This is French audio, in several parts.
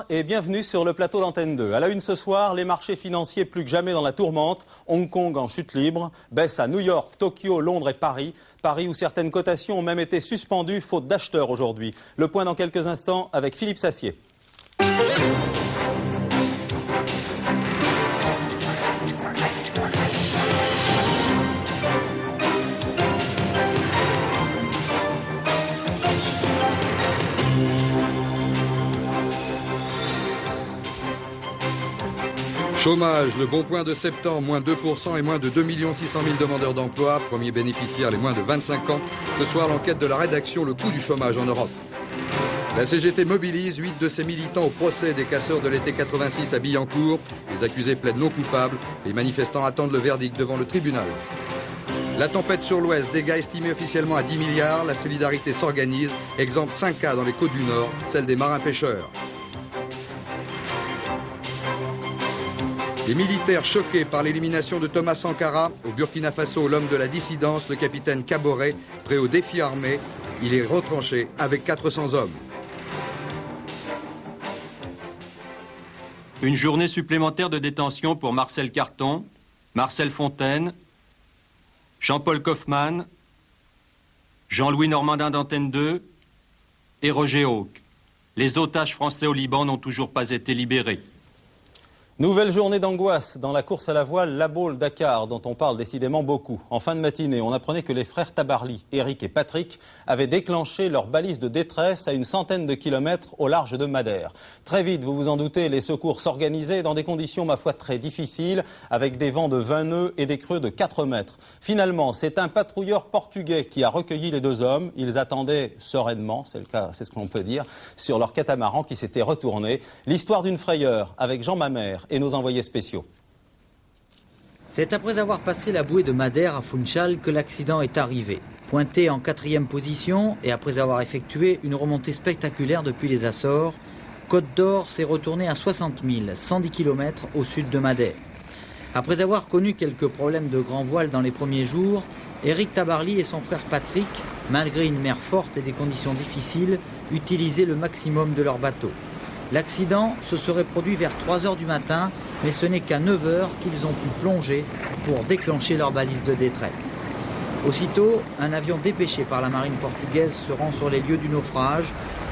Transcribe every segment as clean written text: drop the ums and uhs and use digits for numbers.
Et bienvenue sur le plateau d'Antenne 2. À la une ce soir, les marchés financiers plus que jamais dans la tourmente. Hong Kong en chute libre, baisse à New York, Tokyo, Londres et Paris. Paris où certaines cotations ont même été suspendues faute d'acheteurs aujourd'hui. Le point dans quelques instants avec Philippe Sassier. Chômage, le bon point de septembre, moins 2% et moins de 2 600 000 demandeurs d'emploi. Premiers bénéficiaires, les moins de 25 ans. Ce soir, l'enquête de la rédaction, le coût du chômage en Europe. La CGT mobilise 8 de ses militants au procès des casseurs de l'été 86 à Billancourt. Les accusés plaident non coupables. Les manifestants attendent le verdict devant le tribunal. La tempête sur l'Ouest, dégâts estimés officiellement à 10 milliards. La solidarité s'organise. Exemple 5 cas dans les côtes du Nord, celle des marins-pêcheurs. Les militaires choqués par l'élimination de Thomas Sankara. Au Burkina Faso, l'homme de la dissidence, le capitaine Kaboré, prêt au défi armé. Il est retranché avec 400 hommes. Une journée supplémentaire de détention pour Marcel Carton, Marcel Fontaine, Jean-Paul Kaufmann, Jean-Louis Normandin d'Antenne 2 et Roger Hawke. Les otages français au Liban n'ont toujours pas été libérés. Nouvelle journée d'angoisse dans la course à la voile La Baule-Dakar, dont on parle décidément beaucoup. En fin de matinée, on apprenait que les frères Tabarly, Eric et Patrick, avaient déclenché leur balise de détresse à une centaine de kilomètres au large de Madère. Très vite, vous vous en doutez, les secours s'organisaient dans des conditions, ma foi, très difficiles, avec des vents de 20 nœuds et des creux de 4 mètres. Finalement, c'est un patrouilleur portugais qui a recueilli les deux hommes. Ils attendaient sereinement, c'est ce que l'on peut dire, sur leur catamaran qui s'était retourné. L'histoire d'une frayeur avec Jean Mamère et nos envoyés spéciaux. C'est après avoir passé la bouée de Madère à Funchal que l'accident est arrivé. Pointé en 4e position et après avoir effectué une remontée spectaculaire depuis les Açores, Côte d'Or s'est retourné à 60 000, 110 km au sud de Madère. Après avoir connu quelques problèmes de grand voile dans les premiers jours, Eric Tabarly et son frère Patrick, malgré une mer forte et des conditions difficiles, utilisaient le maximum de leur bateau. L'accident se serait produit vers 3 h du matin, mais ce n'est qu'à 9 h qu'ils ont pu plonger pour déclencher leur balise de détresse. Aussitôt, un avion dépêché par la marine portugaise se rend sur les lieux du naufrage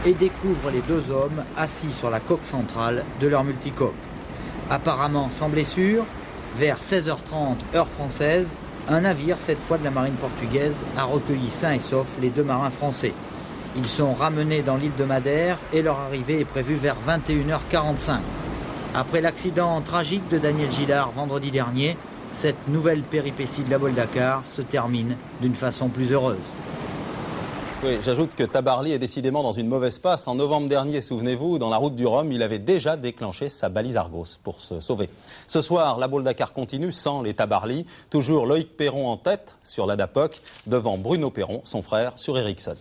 et découvre les deux hommes assis sur la coque centrale de leur multicoque. Apparemment sans blessure, vers 16 h 30 heure française, un navire, cette fois de la marine portugaise, a recueilli sains et saufs les deux marins français. Ils sont ramenés dans l'île de Madère et leur arrivée est prévue vers 21 h 45. Après l'accident tragique de Daniel Gillard vendredi dernier, cette nouvelle péripétie de La Baule-Dakar se termine d'une façon plus heureuse. Oui, j'ajoute que Tabarly est décidément dans une mauvaise passe. En novembre dernier, souvenez-vous, dans la route du Rhum, il avait déjà déclenché sa balise Argos pour se sauver. Ce soir, La Baule-Dakar continue sans les Tabarly. Toujours Loïc Perron en tête sur la DAPOC, devant Bruno Perron, son frère, sur Ericsson.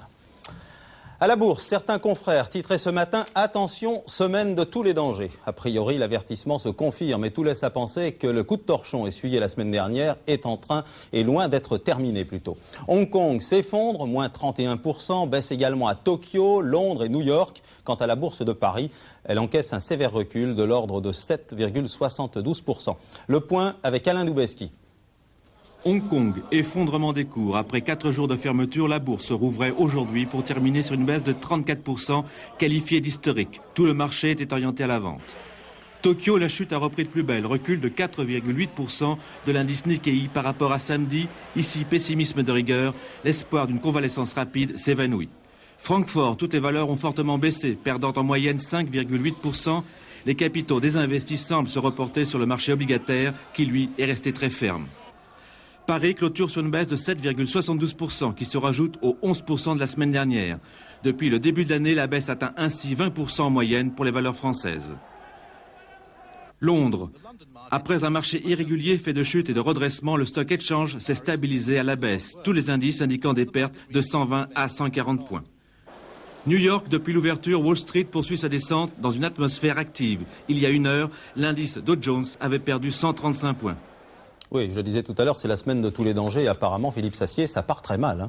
À la bourse, certains confrères titraient ce matin « Attention, semaine de tous les dangers ». A priori, l'avertissement se confirme et tout laisse à penser que le coup de torchon essuyé la semaine dernière est loin d'être terminé plutôt. Hong Kong s'effondre, moins 31%, baisse également à Tokyo, Londres et New York. Quant à la bourse de Paris, elle encaisse un sévère recul de l'ordre de 7,72%. Le point avec Alain Doubeski. Hong Kong, effondrement des cours. Après 4 jours de fermeture, la bourse rouvrait aujourd'hui pour terminer sur une baisse de 34%, qualifiée d'historique. Tout le marché était orienté à la vente. Tokyo, la chute a repris de plus belle, recul de 4,8% de l'indice Nikkei par rapport à samedi. Ici, pessimisme de rigueur, l'espoir d'une convalescence rapide s'évanouit. Francfort, toutes les valeurs ont fortement baissé, perdant en moyenne 5,8%. Les capitaux désinvestis semblent se reporter sur le marché obligataire qui, lui, est resté très ferme. Paris clôture sur une baisse de 7,72% qui se rajoute aux 11% de la semaine dernière. Depuis le début de l'année, la baisse atteint ainsi 20% en moyenne pour les valeurs françaises. Londres. Après un marché irrégulier fait de chute et de redressement, le stock exchange s'est stabilisé à la baisse, tous les indices indiquant des pertes de 120 à 140 points. New York, depuis l'ouverture, Wall Street poursuit sa descente dans une atmosphère active. Il y a 1 heure, l'indice Dow Jones avait perdu 135 points. Oui, je le disais tout à l'heure, c'est la semaine de tous les dangers et apparemment, Philippe Sassier, ça part très mal.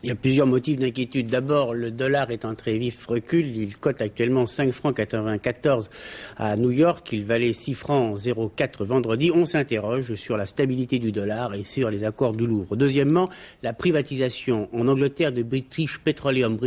Il y a plusieurs motifs d'inquiétude. D'abord, le dollar est en très vif recul. Il cote actuellement 5 francs 94 à New York. Il valait 6 francs 04 vendredi. On s'interroge sur la stabilité du dollar et sur les accords du Louvre. Deuxièmement, la privatisation en Angleterre de British Petroleum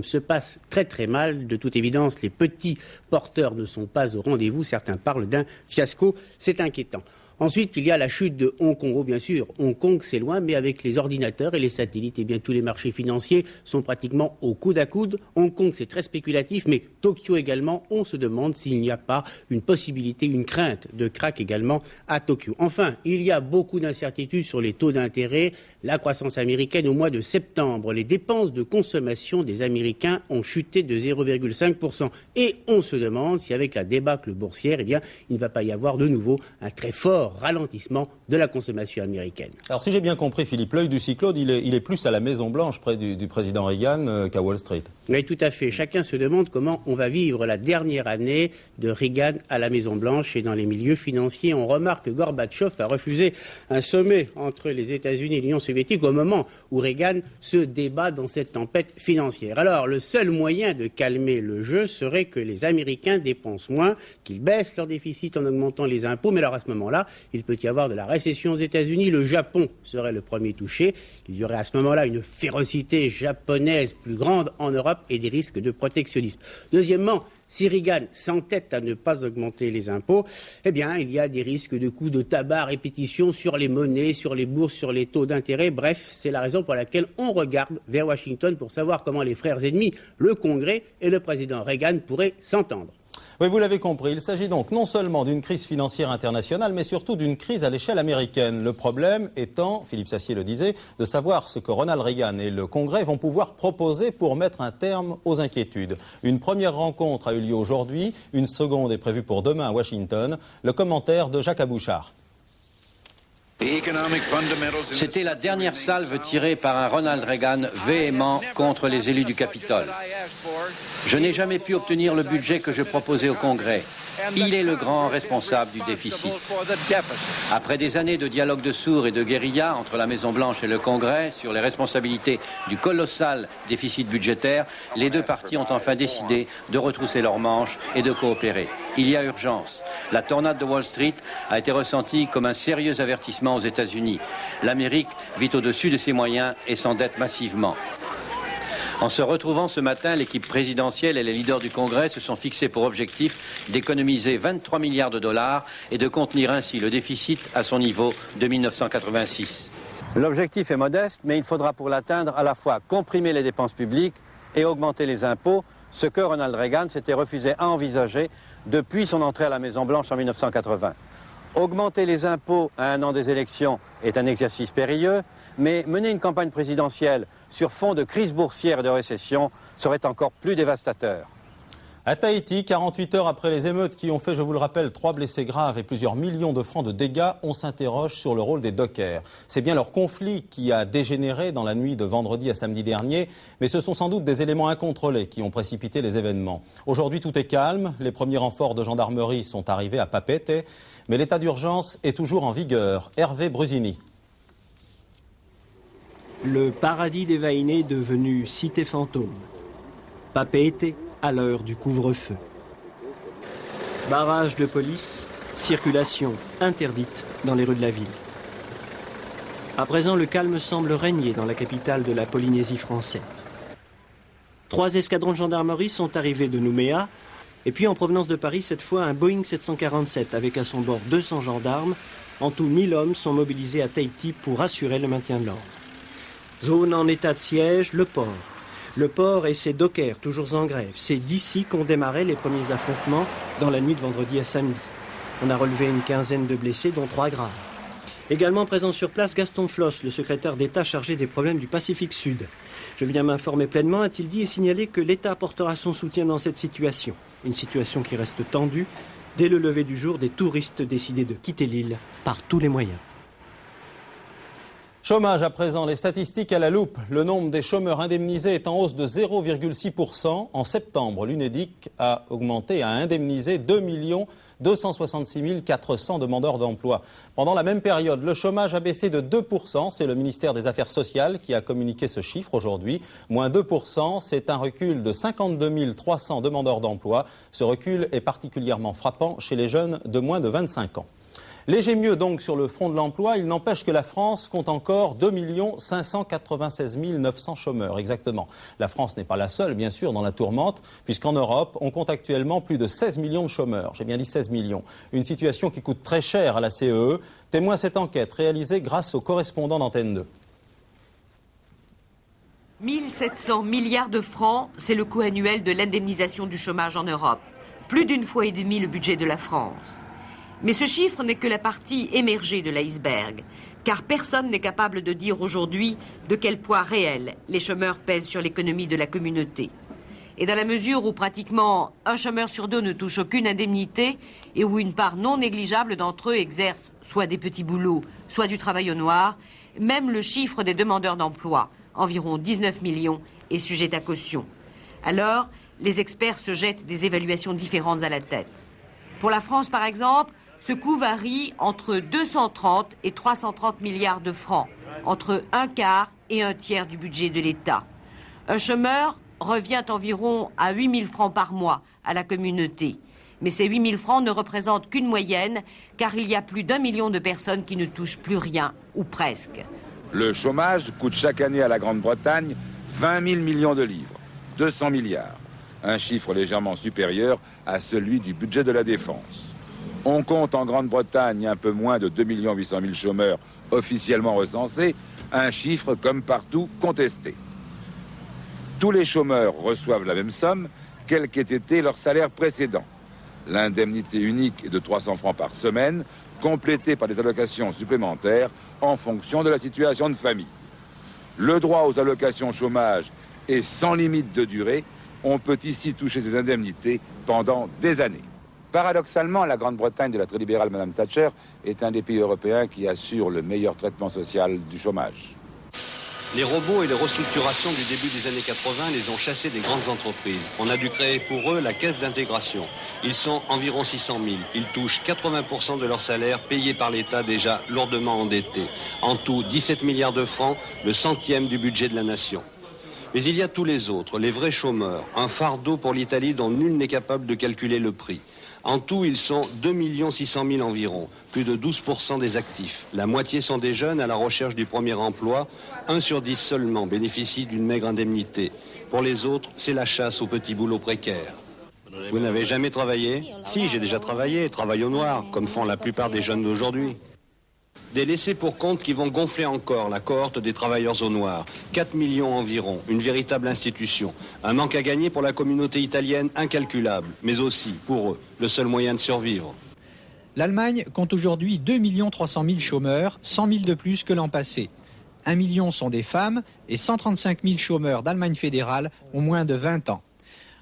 se passe très très mal. De toute évidence, les petits porteurs ne sont pas au rendez-vous. Certains parlent d'un fiasco. C'est inquiétant. Ensuite, il y a la chute de Hong Kong. Oh, bien sûr, Hong Kong, c'est loin, mais avec les ordinateurs et les satellites, eh bien, tous les marchés financiers sont pratiquement au coude à coude. Hong Kong, c'est très spéculatif, mais Tokyo également, on se demande s'il n'y a pas une possibilité, une crainte de krach également à Tokyo. Enfin, il y a beaucoup d'incertitudes sur les taux d'intérêt, la croissance américaine au mois de septembre. Les dépenses de consommation des Américains ont chuté de 0,5%. Et on se demande si avec la débâcle boursière, eh bien, il ne va pas y avoir de nouveau un très fort ralentissement de la consommation américaine. Alors si j'ai bien compris, Philippe, l'œil du cyclone, il est plus à la Maison-Blanche, près du président Reagan, qu'à Wall Street. Oui, tout à fait. Chacun se demande comment on va vivre la dernière année de Reagan à la Maison-Blanche et dans les milieux financiers. On remarque que Gorbatchev a refusé un sommet entre les États-Unis et l'Union soviétique au moment où Reagan se débat dans cette tempête financière. Alors, le seul moyen de calmer le jeu serait que les Américains dépensent moins, qu'ils baissent leur déficit en augmentant les impôts, mais alors à ce moment-là, il peut y avoir de la récession aux États-Unis. Le Japon serait le premier touché. Il y aurait à ce moment-là une férocité japonaise plus grande en Europe et des risques de protectionnisme. Deuxièmement, si Reagan s'entête à ne pas augmenter les impôts, eh bien, il y a des risques de coûts de tabac à répétition sur les monnaies, sur les bourses, sur les taux d'intérêt. Bref, c'est la raison pour laquelle on regarde vers Washington pour savoir comment les frères ennemis, le Congrès et le président Reagan pourraient s'entendre. Oui, vous l'avez compris, il s'agit donc non seulement d'une crise financière internationale, mais surtout d'une crise à l'échelle américaine. Le problème étant, Philippe Sassier le disait, de savoir ce que Ronald Reagan et le Congrès vont pouvoir proposer pour mettre un terme aux inquiétudes. Une première rencontre a eu lieu aujourd'hui, une seconde est prévue pour demain à Washington. Le commentaire de Jacques Abouchard. C'était la dernière salve tirée par un Ronald Reagan véhément contre les élus du Capitole. Je n'ai jamais pu obtenir le budget que je proposais au Congrès. Il est le grand responsable du déficit. Après des années de dialogue de sourds et de guérilla entre la Maison-Blanche et le Congrès sur les responsabilités du colossal déficit budgétaire, les deux partis ont enfin décidé de retrousser leurs manches et de coopérer. Il y a urgence. La tornade de Wall Street a été ressentie comme un sérieux avertissement aux États-Unis. L'Amérique vit au-dessus de ses moyens et s'endette massivement. En se retrouvant ce matin, l'équipe présidentielle et les leaders du Congrès se sont fixés pour objectif d'économiser 23 milliards de dollars et de contenir ainsi le déficit à son niveau de 1986. L'objectif est modeste, mais il faudra pour l'atteindre à la fois comprimer les dépenses publiques et augmenter les impôts, ce que Ronald Reagan s'était refusé à envisager depuis son entrée à la Maison-Blanche en 1980. Augmenter les impôts à un an des élections est un exercice périlleux, mais mener une campagne présidentielle sur fond de crise boursière et de récession serait encore plus dévastateur. À Tahiti, 48 heures après les émeutes qui ont fait, je vous le rappelle, 3 blessés graves et plusieurs millions de francs de dégâts, on s'interroge sur le rôle des dockers. C'est bien leur conflit qui a dégénéré dans la nuit de vendredi à samedi dernier, mais ce sont sans doute des éléments incontrôlés qui ont précipité les événements. Aujourd'hui, tout est calme, les premiers renforts de gendarmerie sont arrivés à Papeete, mais l'état d'urgence est toujours en vigueur. Hervé Brusini. Le paradis des Vainés devenu cité fantôme. Papeete à l'heure du couvre-feu. Barrage de police, circulation interdite dans les rues de la ville. À présent, le calme semble régner dans la capitale de la Polynésie française. 3 escadrons de gendarmerie sont arrivés de Nouméa, et puis en provenance de Paris, cette fois un Boeing 747 avec à son bord 200 gendarmes. En tout, 1000 hommes sont mobilisés à Tahiti pour assurer le maintien de l'ordre. Zone en état de siège, le port. Le port et ses dockers, toujours en grève. C'est d'ici qu'ont démarré les premiers affrontements dans la nuit de vendredi à samedi. On a relevé une quinzaine de blessés, dont 3 graves. Également présent sur place, Gaston Floss, le secrétaire d'État chargé des problèmes du Pacifique Sud. Je viens m'informer pleinement, a-t-il dit, et signaler que l'État apportera son soutien dans cette situation. Une situation qui reste tendue dès le lever du jour des touristes décidés de quitter l'île par tous les moyens. Chômage à présent, les statistiques à la loupe. Le nombre des chômeurs indemnisés est en hausse de 0,6%. En septembre, l'UNEDIC a augmenté à indemniser 2 266 400 demandeurs d'emploi. Pendant la même période, le chômage a baissé de 2%. C'est le ministère des Affaires sociales qui a communiqué ce chiffre aujourd'hui. Moins 2%, c'est un recul de 52 300 demandeurs d'emploi. Ce recul est particulièrement frappant chez les jeunes de moins de 25 ans. Léger mieux donc sur le front de l'emploi, il n'empêche que la France compte encore 2 596 900 chômeurs, exactement. La France n'est pas la seule, bien sûr, dans la tourmente, puisqu'en Europe, on compte actuellement plus de 16 millions de chômeurs. J'ai bien dit 16 millions. Une situation qui coûte très cher à la CEE. Témoin cette enquête réalisée grâce aux correspondants d'Antenne 2. 1 700 milliards de francs, c'est le coût annuel de l'indemnisation du chômage en Europe. Plus d'une fois et demie le budget de la France. Mais ce chiffre n'est que la partie émergée de l'iceberg, car personne n'est capable de dire aujourd'hui de quel poids réel les chômeurs pèsent sur l'économie de la communauté. Et dans la mesure où pratiquement un chômeur sur deux ne touche aucune indemnité et où une part non négligeable d'entre eux exerce soit des petits boulots, soit du travail au noir, même le chiffre des demandeurs d'emploi, environ 19 millions, est sujet à caution. Alors, les experts se jettent des évaluations différentes à la tête. Pour la France, par exemple, ce coût varie entre 230 et 330 milliards de francs, entre un quart et un tiers du budget de l'État. Un chômeur revient environ à 8 000 francs par mois à la communauté. Mais ces 8 000 francs ne représentent qu'une moyenne, car il y a plus d'1 million de personnes qui ne touchent plus rien, ou presque. Le chômage coûte chaque année à la Grande-Bretagne 20 000 millions de livres, 200 milliards. Un chiffre légèrement supérieur à celui du budget de la défense. On compte en Grande-Bretagne un peu moins de 2 800 000 chômeurs officiellement recensés, un chiffre comme partout contesté. Tous les chômeurs reçoivent la même somme, quel qu'ait été leur salaire précédent. L'indemnité unique est de 300 francs par semaine, complétée par des allocations supplémentaires en fonction de la situation de famille. Le droit aux allocations chômage est sans limite de durée. On peut ici toucher ces indemnités pendant des années. Paradoxalement, la Grande-Bretagne de la très libérale Mme Thatcher est un des pays européens qui assure le meilleur traitement social du chômage. Les robots et les restructurations du début des années 80 les ont chassés des grandes entreprises. On a dû créer pour eux la caisse d'intégration. Ils sont environ 600 000. Ils touchent 80% de leur salaire payé par l'État déjà lourdement endetté. En tout, 17 milliards de francs, le centième du budget de la nation. Mais il y a tous les autres, les vrais chômeurs, un fardeau pour l'Italie dont nul n'est capable de calculer le prix. En tout, ils sont 2 600 000 environ, plus de 12% des actifs. La moitié sont des jeunes à la recherche du premier emploi. 1 sur 10 seulement bénéficie d'une maigre indemnité. Pour les autres, c'est la chasse aux petits boulots précaires. Vous n'avez jamais travaillé? Si, j'ai déjà travaillé, travail au noir, comme font la plupart des jeunes d'aujourd'hui. Des laissés pour compte qui vont gonfler encore la cohorte des travailleurs au noir. 4 millions environ, une véritable institution. Un manque à gagner pour la communauté italienne incalculable, mais aussi, pour eux, le seul moyen de survivre. L'Allemagne compte aujourd'hui 2 300 000 chômeurs, 100 000 de plus que l'an passé. 1 million sont des femmes et 135 000 chômeurs d'Allemagne fédérale ont moins de 20 ans.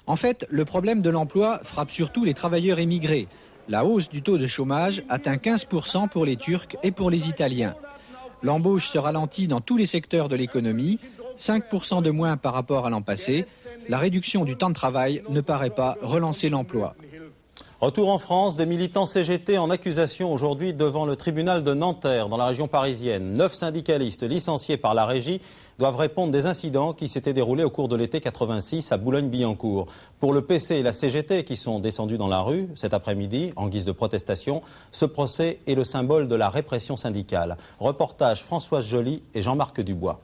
En fait, le problème de l'emploi frappe surtout les travailleurs émigrés. La hausse du taux de chômage atteint 15% pour les Turcs et pour les Italiens. L'embauche se ralentit dans tous les secteurs de l'économie, 5% de moins par rapport à l'an passé. La réduction du temps de travail ne paraît pas relancer l'emploi. Retour en France, des militants CGT en accusation aujourd'hui devant le tribunal de Nanterre, dans la région parisienne. 9 syndicalistes licenciés par la régie doivent répondre des incidents qui s'étaient déroulés au cours de l'été 86 à Boulogne-Billancourt. Pour le PC et la CGT qui sont descendus dans la rue cet après-midi en guise de protestation, ce procès est le symbole de la répression syndicale. Reportage Françoise Joly et Jean-Marc Dubois.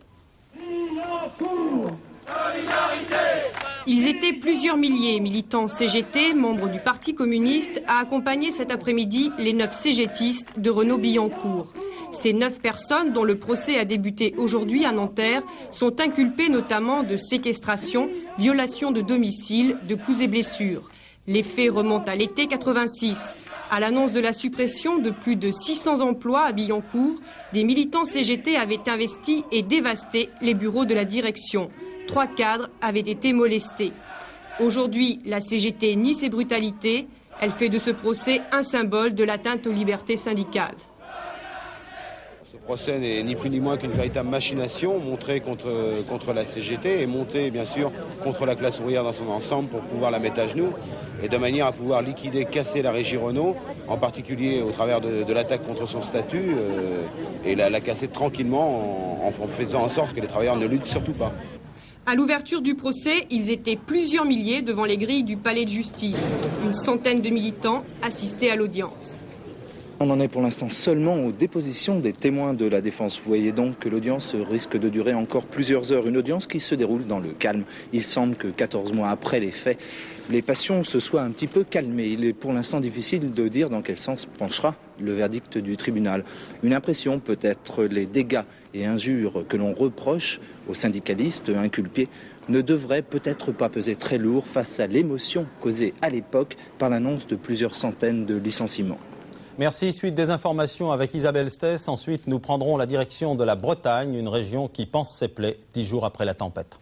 Ils étaient plusieurs milliers, militants CGT, membres du Parti communiste, à accompagner cet après-midi les 9 CGTistes de Renault-Billancourt. Ces 9 personnes, dont le procès a débuté aujourd'hui à Nanterre, sont inculpées notamment de séquestration, violation de domicile, de coups et blessures. Les faits remontent à l'été 86. À l'annonce de la suppression de plus de 600 emplois à Billancourt, des militants CGT avaient investi et dévasté les bureaux de la direction. 3 cadres avaient été molestés. Aujourd'hui, la CGT nie ces brutalités. Elle fait de ce procès un symbole de l'atteinte aux libertés syndicales. procès n'est ni plus ni moins qu'une véritable machination montée contre la CGT et montée bien sûr contre la classe ouvrière dans son ensemble pour pouvoir la mettre à genoux et de manière à pouvoir liquider, casser la régie Renault, en particulier au travers de l'attaque contre son statut et la casser tranquillement en faisant en sorte que les travailleurs ne luttent surtout pas. À l'ouverture du procès, ils étaient plusieurs milliers devant les grilles du palais de justice. Une centaine de militants assistaient à l'audience. On en est pour l'instant seulement aux dépositions des témoins de la défense. Vous voyez donc que l'audience risque de durer encore plusieurs heures. Une audience qui se déroule dans le calme. Il semble que 14 mois après les faits, les passions se soient un petit peu calmées. Il est pour l'instant difficile de dire dans quel sens penchera le verdict du tribunal. Une impression peut-être, les dégâts et injures que l'on reproche aux syndicalistes inculpés ne devraient peut-être pas peser très lourd face à l'émotion causée à l'époque par l'annonce de plusieurs centaines de licenciements. Merci. Suite des informations avec Isabelle Stess. Ensuite, nous prendrons la direction de la Bretagne, une région qui pense ses plaies 10 jours après la tempête.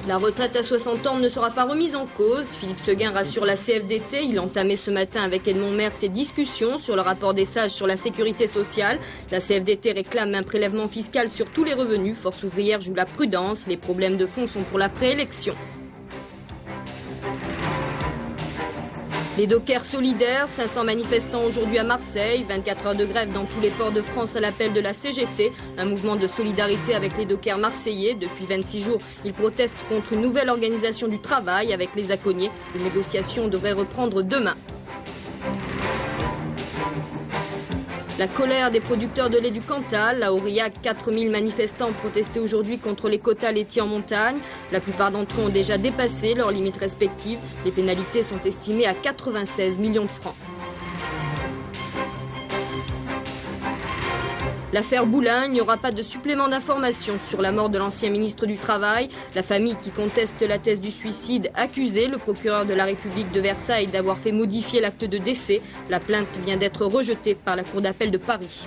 La retraite à 60 ans ne sera pas remise en cause. Philippe Seguin rassure la CFDT. Il entamait ce matin avec Edmond Maire ses discussions sur le rapport des sages sur la sécurité sociale. La CFDT réclame un prélèvement fiscal sur tous les revenus. Force ouvrière joue la prudence. Les problèmes de fond sont pour la préélection. Les dockers solidaires, 500 manifestants aujourd'hui à Marseille, 24 heures de grève dans tous les ports de France à l'appel de la CGT, un mouvement de solidarité avec les dockers marseillais. Depuis 26 jours, ils protestent contre une nouvelle organisation du travail avec les aconniers. Les négociations devraient reprendre demain. La colère des producteurs de lait du Cantal. À Aurillac, 4000 manifestants protestaient aujourd'hui contre les quotas laitiers en montagne. La plupart d'entre eux ont déjà dépassé leurs limites respectives. Les pénalités sont estimées à 96 millions de francs. L'affaire Boulin, il n'y aura pas de supplément d'information sur la mort de l'ancien ministre du Travail. La famille qui conteste la thèse du suicide accusait le procureur de la République de Versailles d'avoir fait modifier l'acte de décès. La plainte vient d'être rejetée par la Cour d'appel de Paris.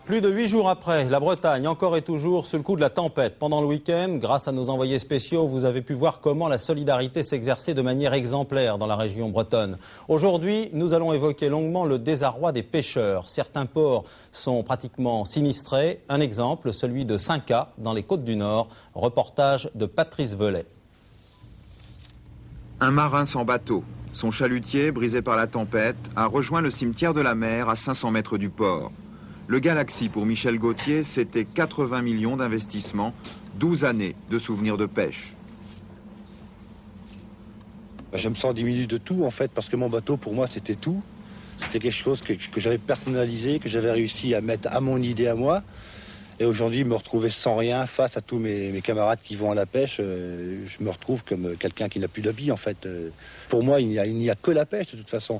Plus de 8 jours après, la Bretagne encore et toujours sous le coup de la tempête. Pendant le week-end, grâce à nos envoyés spéciaux, vous avez pu voir comment la solidarité s'exerçait de manière exemplaire dans la région bretonne. Aujourd'hui, nous allons évoquer longuement le désarroi des pêcheurs. Certains ports sont pratiquement sinistrés. Un exemple, celui de Saint-Cas, dans les Côtes-du-Nord. Reportage de Patrice Velay. Un marin sans bateau. Son chalutier, brisé par la tempête, a rejoint le cimetière de la mer à 500 mètres du port. Le Galaxy pour Michel Gauthier, c'était 80 millions d'investissements, 12 années de souvenirs de pêche. Je me sens diminué de tout en fait, parce que mon bateau pour moi c'était tout. C'était quelque chose que j'avais personnalisé, que j'avais réussi à mettre à mon idée à moi. Et aujourd'hui me retrouver sans rien face à tous mes camarades qui vont à la pêche, je me retrouve comme quelqu'un qui n'a plus d'habits en fait. Pour moi il n'y a que la pêche de toute façon.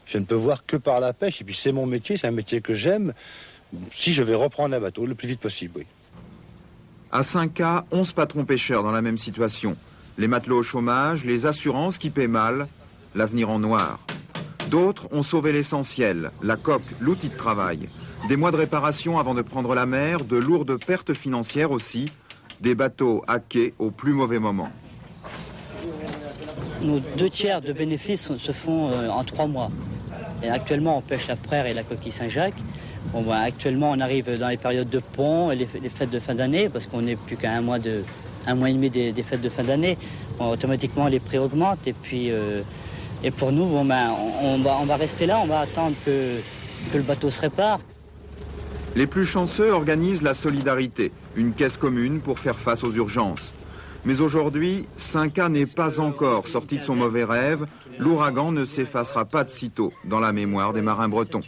Je ne peux voir que par la pêche, et puis c'est mon métier, c'est un métier que j'aime. Si je vais reprendre un bateau le plus vite possible, oui. À Saint-Cas, 11 patrons pêcheurs dans la même situation. Les matelots au chômage, les assurances qui paient mal, l'avenir en noir. D'autres ont sauvé l'essentiel, la coque, l'outil de travail. Des mois de réparation avant de prendre la mer, de lourdes pertes financières aussi, des bateaux à quai au plus mauvais moment. Nos 2/3 de bénéfices se font en 3 mois. Et actuellement, on pêche la Prère et la coquille Saint-Jacques. Bon, ben, actuellement, on arrive dans les périodes de pont et les fêtes de fin d'année, parce qu'on n'est plus qu'à un mois et demi des fêtes de fin d'année. Bon, automatiquement, les prix augmentent. Et puis, et pour nous, bon, ben, on va rester là, on va attendre que le bateau se répare. Les plus chanceux organisent la solidarité, une caisse commune pour faire face aux urgences. Mais aujourd'hui, Saint-Cas n'est pas encore sorti de son mauvais rêve. L'ouragan ne s'effacera pas de sitôt dans la mémoire des marins bretons.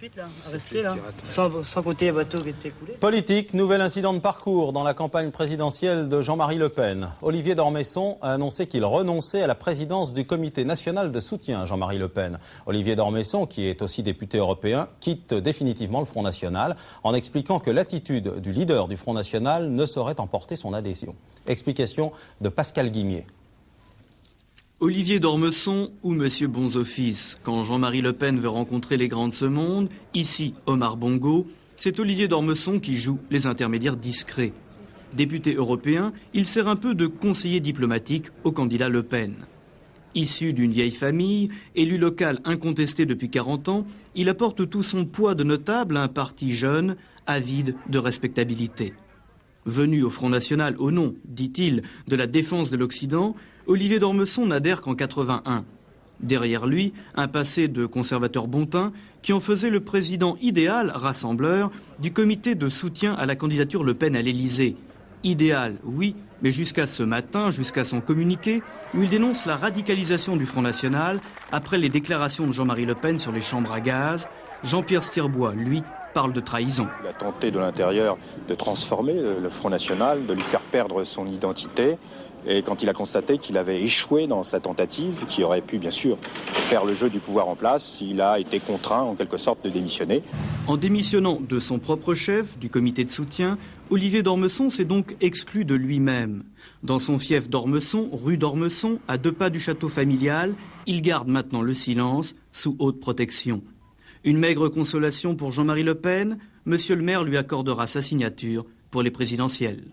Sans compter les bateaux qui étaient coulés. Politique, nouvel incident de parcours dans la campagne présidentielle de Jean-Marie Le Pen. Olivier d'Ormesson a annoncé qu'il renonçait à la présidence du comité national de soutien à Jean-Marie Le Pen. Olivier d'Ormesson, qui est aussi député européen, quitte définitivement le Front National en expliquant que l'attitude du leader du Front National ne saurait emporter son adhésion. Explication de Pascal Guimier. Olivier d'Ormesson ou Monsieur Bonzoffice. Quand Jean-Marie Le Pen veut rencontrer les grands de ce monde, ici Omar Bongo, c'est Olivier d'Ormesson qui joue les intermédiaires discrets. Député européen, il sert un peu de conseiller diplomatique au candidat Le Pen. Issu d'une vieille famille, élu local incontesté depuis 40 ans, il apporte tout son poids de notable à un parti jeune, avide de respectabilité. Venu au Front National au nom, dit-il, de la défense de l'Occident, Olivier d'Ormesson n'adhère qu'en 81. Derrière lui, un passé de conservateur bontin qui en faisait le président idéal, rassembleur, du comité de soutien à la candidature Le Pen à l'Élysée. Idéal, oui, mais jusqu'à ce matin, jusqu'à son communiqué, où il dénonce la radicalisation du Front National après les déclarations de Jean-Marie Le Pen sur les chambres à gaz, Jean-Pierre Stirbois, lui, parle de trahison. Il a tenté de l'intérieur de transformer le Front National, de lui faire perdre son identité. Et quand il a constaté qu'il avait échoué dans sa tentative, qui aurait pu bien sûr faire le jeu du pouvoir en place, il a été contraint en quelque sorte de démissionner. En démissionnant de son propre chef, du comité de soutien, Olivier d'Ormesson s'est donc exclu de lui-même. Dans son fief d'Ormesson, rue d'Ormesson, à 2 pas du château familial, il garde maintenant le silence, sous haute protection. Une maigre consolation pour Jean-Marie Le Pen, monsieur le maire lui accordera sa signature pour les présidentielles.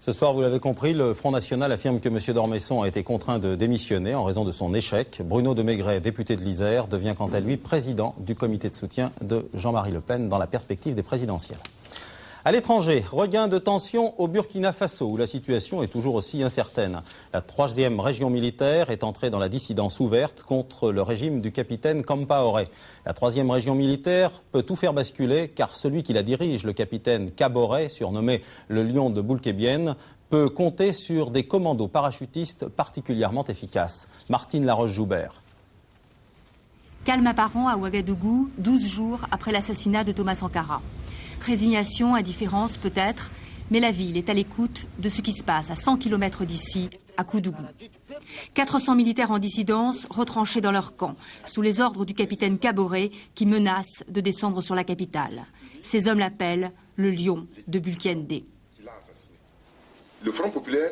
Ce soir, vous l'avez compris, le Front National affirme que M. d'Ormesson a été contraint de démissionner en raison de son échec. Bruno de Maigret, député de l'Isère, devient quant à lui président du comité de soutien de Jean-Marie Le Pen dans la perspective des présidentielles. À l'étranger, regain de tension au Burkina Faso, où la situation est toujours aussi incertaine. La 3e région militaire est entrée dans la dissidence ouverte contre le régime du capitaine Compaoré. La 3e région militaire peut tout faire basculer, car celui qui la dirige, le capitaine Kaboré, surnommé le lion de Boulkébienne, peut compter sur des commandos parachutistes particulièrement efficaces. Martine Laroche-Joubert. Calme apparent à Ouagadougou, 12 jours après l'assassinat de Thomas Sankara. Résignation, indifférence peut-être, mais la ville est à l'écoute de ce qui se passe à 100 km d'ici, à Koudougou. 400 militaires en dissidence, retranchés dans leur camp, sous les ordres du capitaine Kaboré, qui menace de descendre sur la capitale. Ces hommes l'appellent le lion de Bulkende. Le Front populaire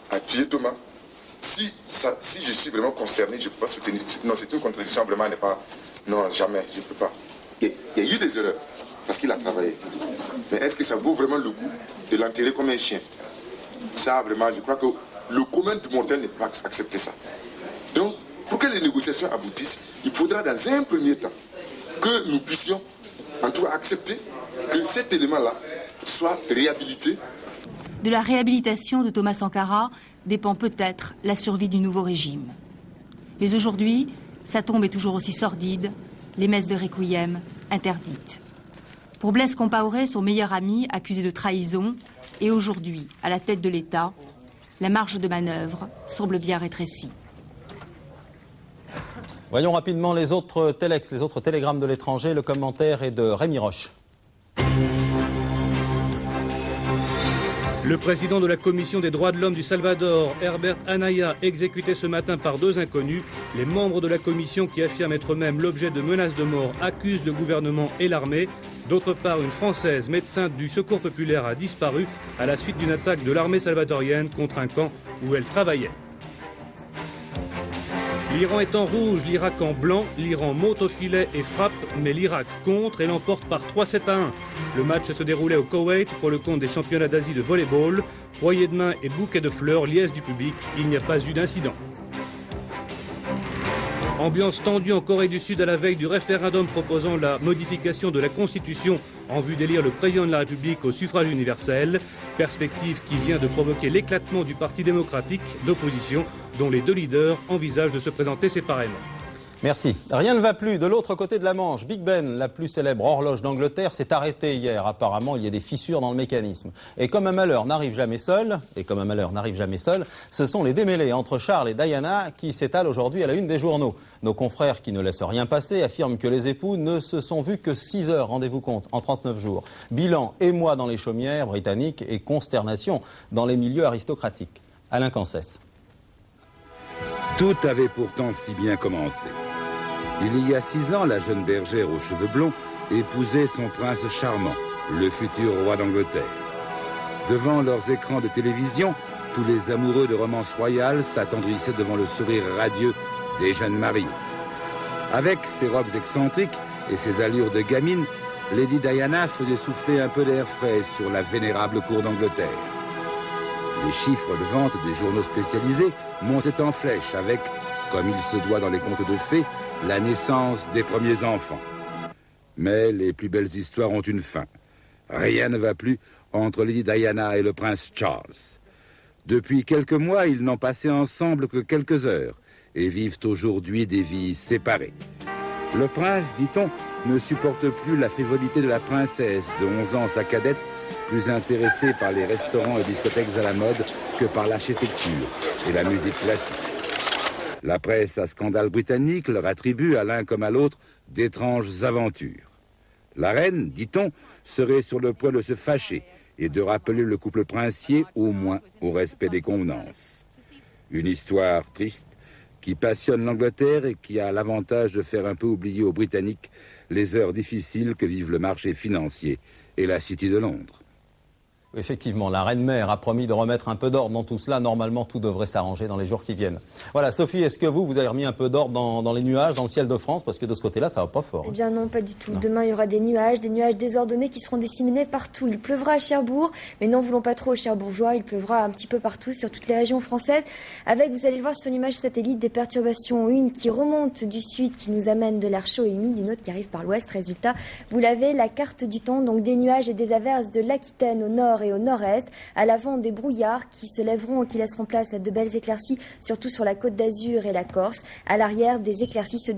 a tué Thomas. Si je suis vraiment concerné, je ne peux pas soutenir. Non, c'est une contradiction, vraiment, n'est pas... Non, jamais, je ne peux pas. Il y a eu des erreurs. Parce qu'il a travaillé. Mais est-ce que ça vaut vraiment le coup de l'enterrer comme un chien? Ça, vraiment, je crois que le commun du mortel ne peut pas accepter ça. Donc, pour que les négociations aboutissent, il faudra dans un premier temps que nous puissions, en tout cas, accepter que cet élément-là soit réhabilité. De la réhabilitation de Thomas Sankara dépend peut-être la survie du nouveau régime. Mais aujourd'hui, sa tombe est toujours aussi sordide, les messes de requiem interdites. Pour Blaise Compaoré, son meilleur ami, accusé de trahison, et aujourd'hui à la tête de l'État, la marge de manœuvre semble bien rétrécie. Voyons rapidement les autres telex, les autres télégrammes de l'étranger. Le commentaire est de Rémi Roche. Le président de la Commission des droits de l'homme du Salvador, Herbert Anaya, exécuté ce matin par 2 inconnus. Les membres de la commission, qui affirment être eux-mêmes l'objet de menaces de mort, accusent le gouvernement et l'armée. D'autre part, une Française, médecin du Secours populaire, a disparu à la suite d'une attaque de l'armée salvadorienne contre un camp où elle travaillait. L'Iran est en rouge, l'Irak en blanc, l'Iran monte au filet et frappe, mais l'Irak contre et l'emporte par 3-7-1. Le match se déroulait au Koweït pour le compte des championnats d'Asie de volleyball. Poignées de main et bouquets de fleurs, liesse du public, il n'y a pas eu d'incident. Ambiance tendue en Corée du Sud à la veille du référendum proposant la modification de la Constitution en vue d'élire le président de la République au suffrage universel. Perspective qui vient de provoquer l'éclatement du Parti démocratique d'opposition, dont les 2 leaders envisagent de se présenter séparément. Merci. Rien ne va plus. De l'autre côté de la Manche, Big Ben, la plus célèbre horloge d'Angleterre, s'est arrêtée hier. Apparemment, il y a des fissures dans le mécanisme. Et comme un malheur n'arrive jamais seul, ce sont les démêlés entre Charles et Diana qui s'étalent aujourd'hui à la une des journaux. Nos confrères qui ne laissent rien passer affirment que les époux ne se sont vus que 6 heures, rendez-vous compte, en 39 jours. Bilan, émoi dans les chaumières britanniques et consternation dans les milieux aristocratiques. Alain Cancès. Tout avait pourtant si bien commencé. Il y a 6 ans, la jeune bergère aux cheveux blonds épousait son prince charmant, le futur roi d'Angleterre. Devant leurs écrans de télévision, tous les amoureux de romance royale s'attendrissaient devant le sourire radieux des jeunes mariés. Avec ses robes excentriques et ses allures de gamine, Lady Diana faisait souffler un peu d'air frais sur la vénérable cour d'Angleterre. Les chiffres de vente des journaux spécialisés montaient en flèche avec comme il se doit dans les contes de fées, la naissance des premiers enfants. Mais les plus belles histoires ont une fin. Rien ne va plus entre Lady Diana et le prince Charles. Depuis quelques mois, ils n'ont passé ensemble que quelques heures et vivent aujourd'hui des vies séparées. Le prince, dit-on, ne supporte plus la frivolité de la princesse de 11 ans, sa cadette, plus intéressée par les restaurants et discothèques à la mode que par l'architecture et la musique classique. La presse à scandale britannique leur attribue à l'un comme à l'autre d'étranges aventures. La reine, dit-on, serait sur le point de se fâcher et de rappeler le couple princier au moins au respect des convenances. Une histoire triste qui passionne l'Angleterre et qui a l'avantage de faire un peu oublier aux Britanniques les heures difficiles que vivent le marché financier et la City de Londres. Effectivement, la reine-mère a promis de remettre un peu d'ordre dans tout cela. Normalement, tout devrait s'arranger dans les jours qui viennent. Voilà, Sophie, est-ce que vous avez remis un peu d'ordre dans les nuages, dans le ciel de France? Parce que de ce côté-là, ça va pas fort. Eh bien non, pas du tout. Non. Demain, il y aura des nuages désordonnés qui seront disséminés partout. Il pleuvra à Cherbourg, mais n'en voulons pas trop aux Cherbourgeois. Il pleuvra un petit peu partout, sur toutes les régions françaises. Avec, vous allez le voir sur l'image satellite, des perturbations. Une qui remonte du sud, qui nous amène de l'air chaud et humide. Une autre qui arrive par l'ouest. Résultat, vous l'avez, la carte du temps. Donc des nuages et des averses de l'Aquitaine au nord et au nord-est. À l'avant, des brouillards qui se lèveront et qui laisseront place à de belles éclaircies, surtout sur la Côte d'Azur et la Corse. À l'arrière, des éclaircies se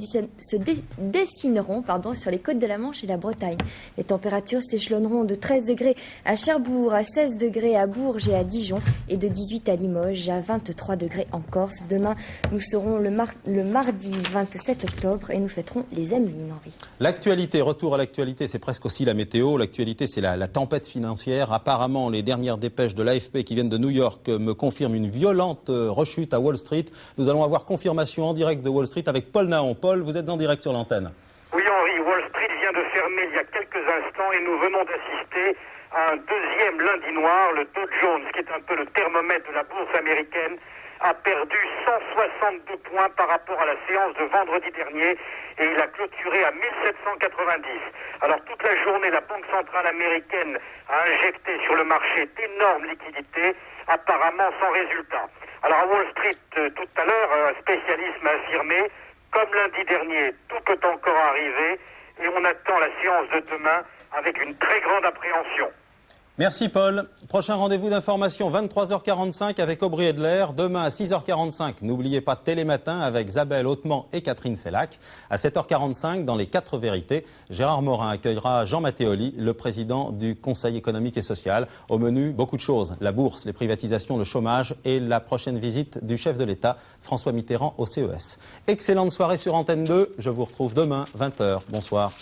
dessineront sur les côtes de la Manche et la Bretagne. Les températures s'échelonneront de 13 degrés à Cherbourg, à 16 degrés à Bourges et à Dijon, et de 18 à Limoges, à 23 degrés en Corse. Demain, nous serons le mardi 27 octobre et nous fêterons les Amelines, Henri. L'actualité, retour à l'actualité, c'est presque aussi la météo. L'actualité, c'est la tempête financière. Apparemment, les dernières dépêches de l'AFP qui viennent de New York me confirment une violente rechute à Wall Street. Nous allons avoir confirmation en direct de Wall Street avec Paul Naon. Paul, vous êtes en direct sur l'antenne. Oui Henri, Wall Street vient de fermer il y a quelques instants et nous venons d'assister à un deuxième lundi noir. Le Dow Jones, qui est un peu le thermomètre de la bourse américaine, a perdu 162 points par rapport à la séance de vendredi dernier et il a clôturé à 1790. Alors toute la journée, la Banque centrale américaine a injecté sur le marché d'énormes liquidités, apparemment sans résultat. Alors à Wall Street, tout à l'heure, un spécialiste m'a affirmé, comme lundi dernier, tout peut encore arriver et on attend la séance de demain avec une très grande appréhension. Merci Paul. Prochain rendez-vous d'information 23h45 avec Aubry Edler. Demain à 6h45, n'oubliez pas Télématin avec Isabelle Hautement et Catherine Sellac. À 7h45, dans les 4 vérités, Gérard Morin accueillera Jean Matteoli, le président du Conseil économique et social. Au menu, beaucoup de choses. La bourse, les privatisations, le chômage et la prochaine visite du chef de l'État, François Mitterrand, au CES. Excellente soirée sur Antenne 2. Je vous retrouve demain, 20h. Bonsoir.